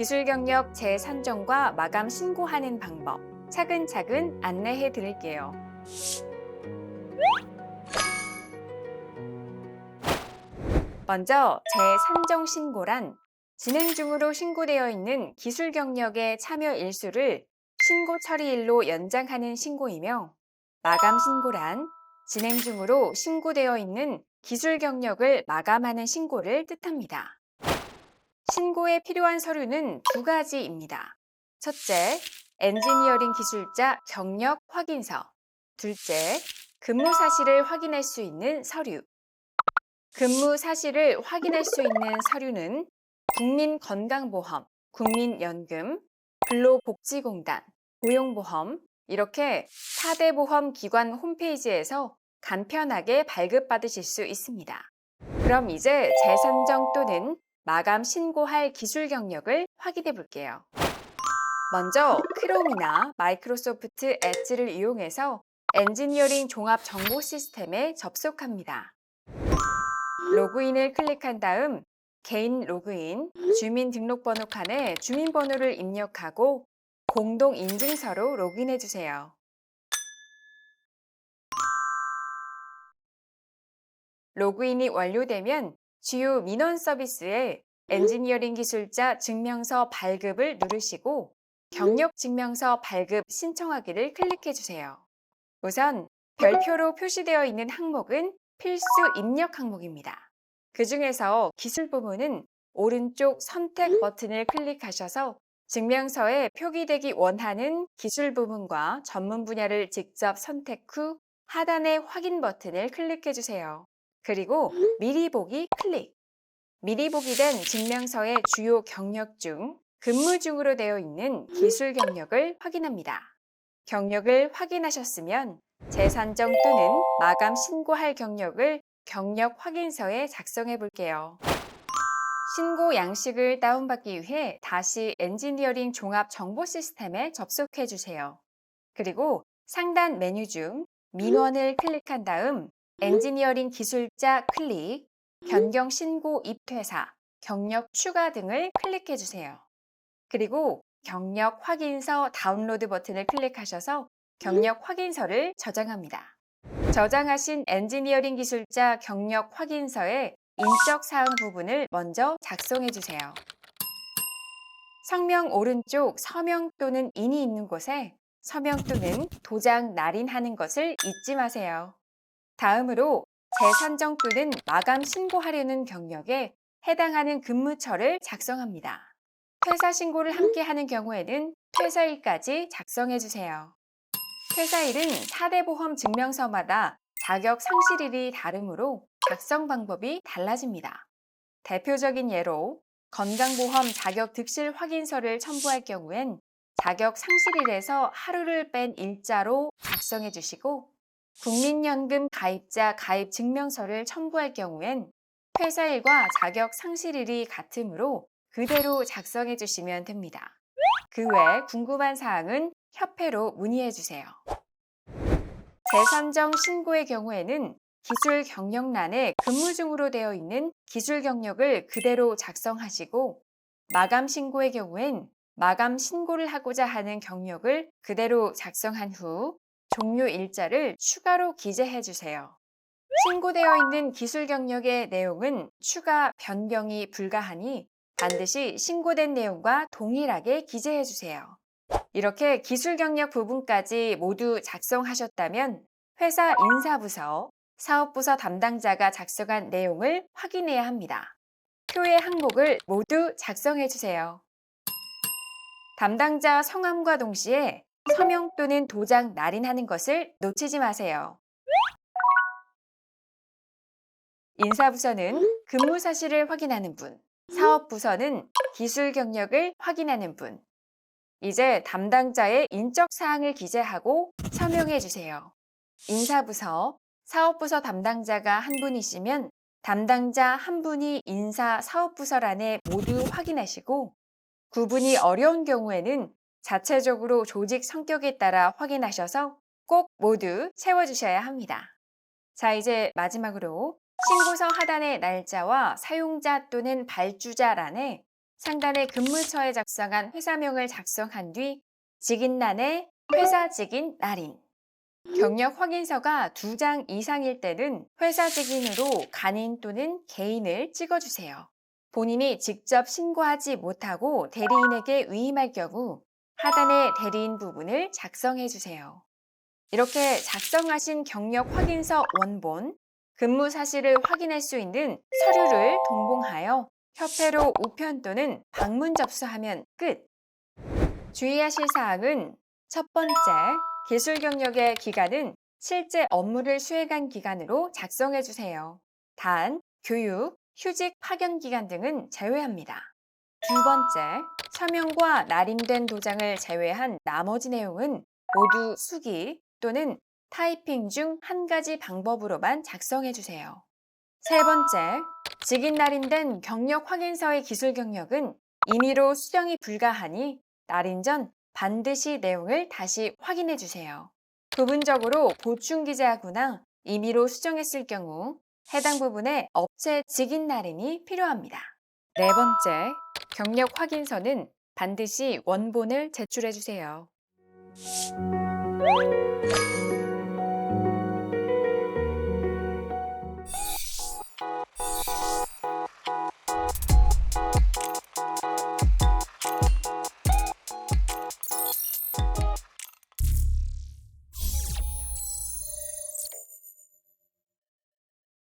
기술 경력 재산정과 마감 신고하는 방법 차근차근 안내해 드릴게요. 먼저 재산정 신고란 진행 중으로 신고되어 있는 기술 경력의 참여 일수를 신고 처리일로 연장하는 신고이며, 마감 신고란 진행 중으로 신고되어 있는 기술 경력을 마감하는 신고를 뜻합니다. 신고에 필요한 서류는 두 가지입니다. 첫째, 엔지니어링 기술자 경력 확인서. 둘째, 근무 사실을 확인할 수 있는 서류. 근무 사실을 확인할 수 있는 서류는 국민건강보험, 국민연금, 근로복지공단, 고용보험, 이렇게 4대 보험 기관 홈페이지에서 간편하게 발급받으실 수 있습니다. 그럼 이제 재산정 또는 마감 신고할 기술 경력을 확인해 볼게요. 먼저 크롬이나 마이크로소프트 엣지를 이용해서 엔지니어링 종합 정보 시스템에 접속합니다. 로그인을 클릭한 다음 개인 로그인, 주민등록번호 칸에 주민번호를 입력하고 공동인증서로 로그인해 주세요. 로그인이 완료되면 주요 민원 서비스에 엔지니어링 기술자 증명서 발급을 누르시고 경력 증명서 발급 신청하기를 클릭해 주세요. 우선 별표로 표시되어 있는 항목은 필수 입력 항목입니다. 그 중에서 기술 부문은 오른쪽 선택 버튼을 클릭하셔서 증명서에 표기되기 원하는 기술 부문과 전문 분야를 직접 선택 후 하단의 확인 버튼을 클릭해 주세요. 그리고 미리 보기 클릭. 미리 보기 된 증명서의 주요 경력 중 근무 중으로 되어 있는 기술 경력을 확인합니다. 경력을 확인하셨으면 재산정 또는 마감 신고할 경력을 경력 확인서에 작성해 볼게요. 신고 양식을 다운받기 위해 다시 엔지니어링 종합 정보 시스템에 접속해 주세요. 그리고 상단 메뉴 중 민원을 클릭한 다음 엔지니어링 기술자 클릭, 변경 신고 입퇴사, 경력 추가 등을 클릭해 주세요. 그리고 경력 확인서 다운로드 버튼을 클릭하셔서 경력 확인서를 저장합니다. 저장하신 엔지니어링 기술자 경력 확인서의 인적 사항 부분을 먼저 작성해 주세요. 성명 오른쪽 서명 또는 인이 있는 곳에 서명 또는 도장 날인하는 것을 잊지 마세요. 다음으로 재산정 또는 마감 신고하려는 경력에 해당하는 근무처를 작성합니다. 퇴사 신고를 함께 하는 경우에는 퇴사일까지 작성해 주세요. 퇴사일은 4대 보험 증명서마다 자격 상실일이 다르므로 작성 방법이 달라집니다. 대표적인 예로 건강보험 자격 득실 확인서를 첨부할 경우엔 자격 상실일에서 하루를 뺀 일자로 작성해 주시고, 국민연금 가입자 가입 증명서를 첨부할 경우엔 퇴사일과 자격 상실일이 같으므로 그대로 작성해 주시면 됩니다. 그 외 궁금한 사항은 협회로 문의해 주세요. 재산정 신고의 경우에는 기술 경력란에 근무 중으로 되어 있는 기술 경력을 그대로 작성하시고, 마감 신고의 경우엔 마감 신고를 하고자 하는 경력을 그대로 작성한 후 종료 일자를 추가로 기재해 주세요. 신고되어 있는 기술 경력의 내용은 추가 변경이 불가하니 반드시 신고된 내용과 동일하게 기재해 주세요. 이렇게 기술 경력 부분까지 모두 작성하셨다면 회사 인사부서, 사업부서 담당자가 작성한 내용을 확인해야 합니다. 표의 항목을 모두 작성해 주세요. 담당자 성함과 동시에 서명 또는 도장 날인하는 것을 놓치지 마세요. 인사부서는 근무 사실을 확인하는 분, 사업부서는 기술 경력을 확인하는 분. 이제 담당자의 인적 사항을 기재하고 서명해 주세요. 인사부서, 사업부서 담당자가 한 분이시면 담당자 한 분이 인사 사업부서란에 모두 확인하시고, 구분이 어려운 경우에는 자체적으로 조직 성격에 따라 확인하셔서 꼭 모두 채워주셔야 합니다. 자, 이제 마지막으로 신고서 하단의 날짜와 사용자 또는 발주자란에 상단의 근무처에 작성한 회사명을 작성한 뒤 직인란에 회사 직인 날인, 경력 확인서가 2장 이상일 때는 회사 직인으로 간인 또는 개인을 찍어주세요. 본인이 직접 신고하지 못하고 대리인에게 위임할 경우 하단의 대리인 부분을 작성해 주세요. 이렇게 작성하신 경력 확인서 원본, 근무 사실을 확인할 수 있는 서류를 동봉하여 협회로 우편 또는 방문 접수하면 끝! 주의하실 사항은 첫 번째, 기술 경력의 기간은 실제 업무를 수행한 기간으로 작성해 주세요. 단, 교육, 휴직, 파견 기간 등은 제외합니다. 두 번째, 서명과 날인된 도장을 제외한 나머지 내용은 모두 수기 또는 타이핑 중 한 가지 방법으로만 작성해 주세요. 세 번째, 직인 날인된 경력 확인서의 기술 경력은 임의로 수정이 불가하니 날인 전 반드시 내용을 다시 확인해 주세요. 부분적으로 보충 기재하거나 임의로 수정했을 경우 해당 부분에 업체 직인 날인이 필요합니다. 네 번째, 경력 확인서는 반드시 원본을 제출해 주세요.